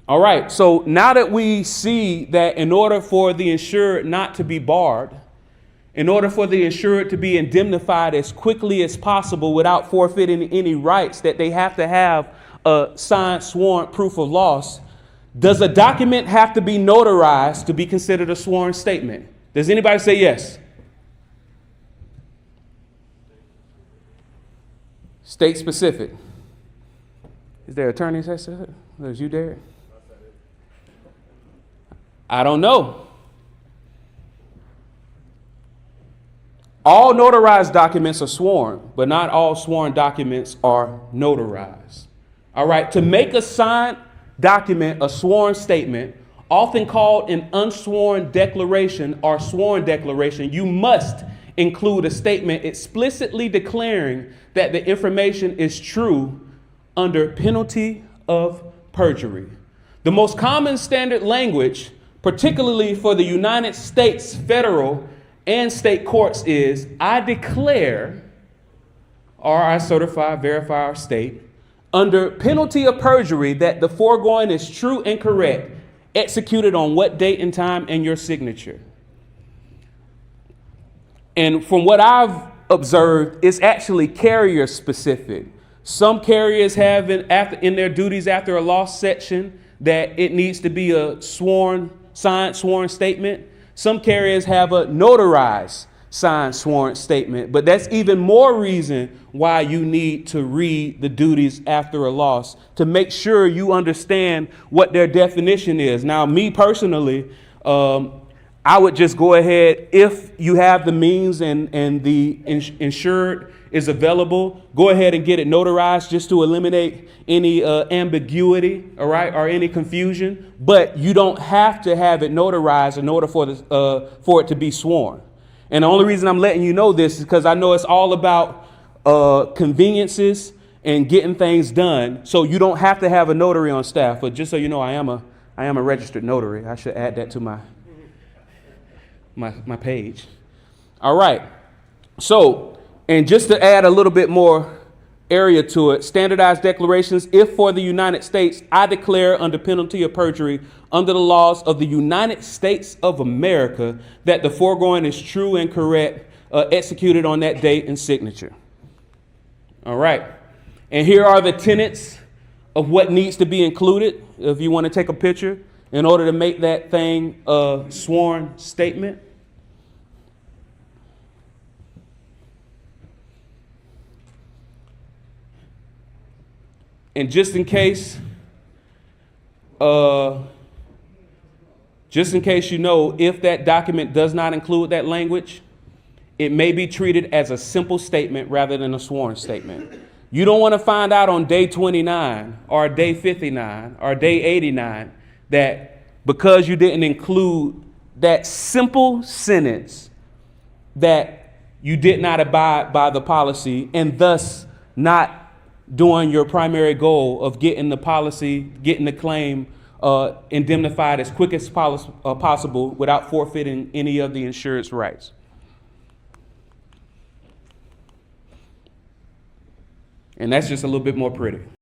All right, so now that we see that in order for the insured not to be barred, in order for the insured to be indemnified as quickly as possible without forfeiting any rights, that they have to have a signed, sworn proof of loss, does a document have to be notarized to be considered a sworn statement? Does anybody say yes? State specific. Is there attorneys that said it? Or is you, Derek? I don't know. All notarized documents are sworn, but not all sworn documents are notarized. All right, to make a signed document a sworn statement, often called an unsworn declaration or sworn declaration, you must include a statement explicitly declaring that the information is true under penalty of perjury. The most common standard language, particularly for the United States federal and state courts, is I declare, or I certify, verify, or state, under penalty of perjury that the foregoing is true and correct, executed on what date and time, and your signature. And from what I've observed, it's actually carrier specific. Some carriers have in their duties after a loss section that it needs to be a signed sworn statement. Some carriers have a notarized signed sworn statement, but that's even more reason why you need to read the duties after a loss to make sure you understand what their definition is. Now, me personally, I would just go ahead, if you have the means and the insured is available, go ahead and get it notarized just to eliminate any ambiguity, all right, or any confusion. But you don't have to have it notarized in order for it to be sworn. And the only reason I'm letting you know this is because I know it's all about conveniences and getting things done. So you don't have to have a notary on staff. But just so you know, I am a registered notary. I should add that to my page. All right. So, and just to add a little bit more area to it, standardized declarations. If for the United States, I declare under penalty of perjury, under the laws of the United States of America, that the foregoing is true and correct, executed on that date and signature. All right. And here are the tenets of what needs to be included if you want to take a picture in order to make that thing a sworn statement. And just in case you know, if that document does not include that language, it may be treated as a simple statement rather than a sworn statement. You don't want to find out on day 29 or day 59 or day 89 that because you didn't include that simple sentence that you did not abide by the policy and thus not doing your primary goal of getting the policy, getting the claim indemnified as quick as possible without forfeiting any of the insured's rights. And that's just a little bit more pretty.